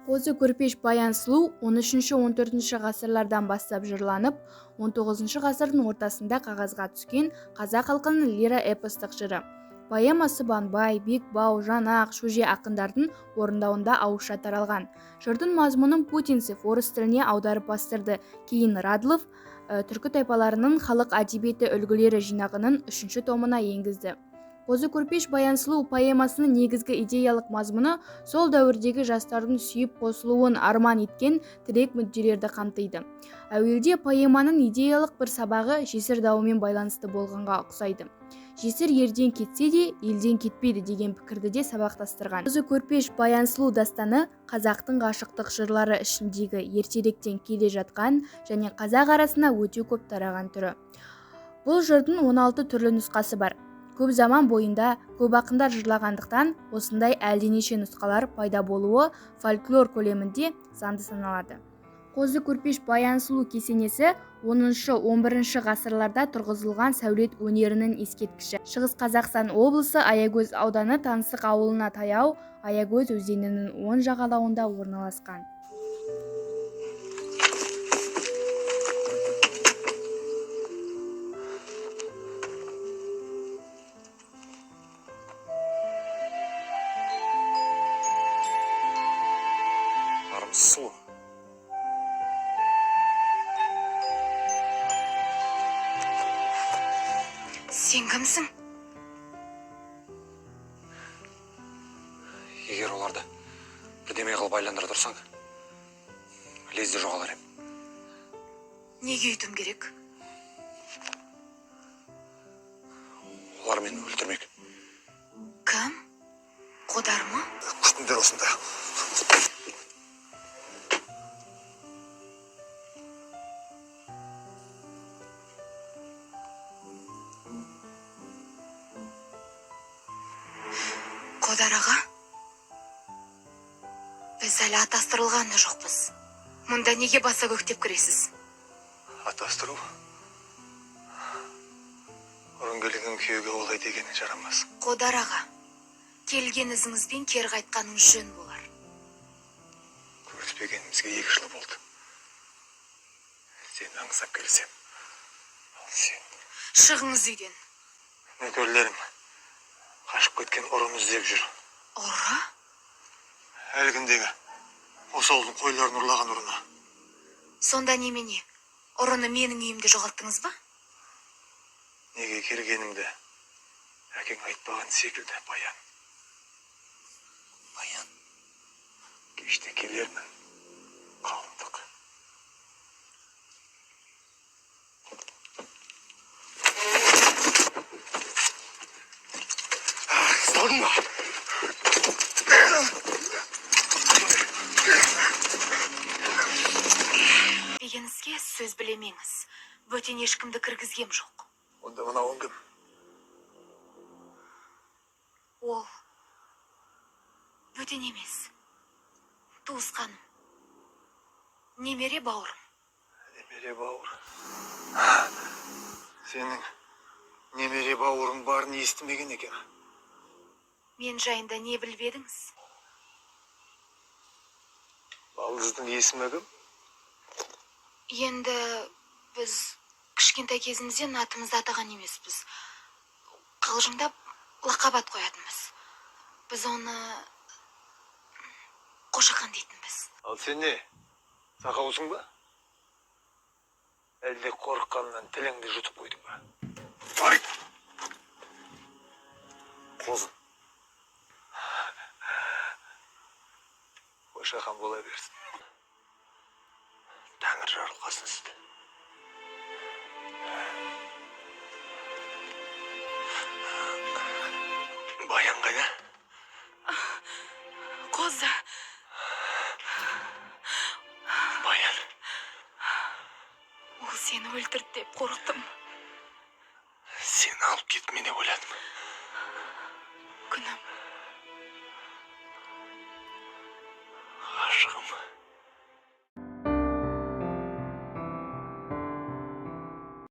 Қозы көрпеш баян сұлу 13-14 ғасырлардан бастап жырланып, 19 ғасырдың ортасында қағазға түскен қазақ халқының лира-эпостық жыры. Поэма Сыбанбай, Бекбау, Жанақ, Шөже ақындардың орындауында ауызша таралған. Жырдың мазмұнын Путинцев орыс тіліне аударып бастырды. Кейін Радлов түркі тайпаларының халық әдебиеті үлгілері жинағының 3 томына енгізді. Қозы көрпеш баян сұлу поэмасының негізгі идеялық мазмұны сол дәуірдегі жастардың сүйіп қосылуын арман еткен тірек мүдделерді қамтиды. Әуелде поэманың идеялық бір сабағы жесір дауымен байланысты болғанға ұқсайды. Жесір ерден кетсе де, елден кетпейді деген пікірді де сабақтастырған. Қозы көрпеш баян сұлу дастаны қазақтың ғашықтық жырлары ішіндегі ертеректен келе жатқан және қазақ арасына өте көп тараған түрі. Бұл жырдың 16 түрлі нұсқасы бар. Көп заман бойында көп ақындар жырлағандықтан осындай әлденеше нұсқалар пайда болуы фольклор көлемінде заңды саналады. Қозы көрпеш баян сұлу кесенесі 10-11 ғасырларда тұрғызылған сәулет өнерінің ескерткіші. Шығыс Қазақстан облысы Аягөз ауданы Таңсық ауылына таяу Аягөз өзенінің оң жағалауында орналасқан. Сұлу. Сен кімсің? Егер оларды бірдеме қылып байландыра тұрсаң, лезде жоғалар ем. Неге үйтім керек? Олар мені өлтірмек. Кім? Қодар ма? Күштіндер осында. Қодар аға, біз әлі атастырылған да жоқпыз. Мұнда неге баса көктеп кіресіз? Атастыру? Ұрын келген күйеуге олай дегені жарамас. Қодар аға, келген ізіңізбен кері қайтқаныңыз жөн болар. Көріспегенімізге 2 жыл болды. Сен аңсап келсем. Ал сен... Шығыңыз үйден. Нөкерлерім қашып кеткен ұрын іздеп жүр. Ұры? Әлгіндегі осы ауылдың қойларын ұрлаған ұрына. Сонда немене? Ұрыны менің үйімде жоғалттыңыз ба? Неге келгенімді әкең айтпаған секілді, Баян. Баян. Кеште келермін. Қалыңдық. Сaldın mı? Дегенізге сөз білемеңіз. Бөтен ешкімді кіргізгем жоқ. Онда мынауың кім? Ол бөтен емес. Туысқаным. Немере бауырым. Немере бауыр. Сенің немере бауырың барын естімеген екен. Мен жайында не білбедіңіз? Балдыздың есімі кім? Енді біз кішкентай кезімізден атымызды атаған емеспіз. Қалжыңдап лақап ат қоятынбыз. Біз оны Қошақан дейтінбіз. Ал сен не? Сақаусың ба? Әлде қорыққаннан тіліңді жұтып қойдың ба? Ай! Қозын. Қошақан бола берсін. Тәңір жарылқасын сізді. Баян қайда? Қозы. Баян. Ол сені өлтірді деп қорықтым. Сені алып кетіп мен деп ойладым. Күнім. Ғашығым.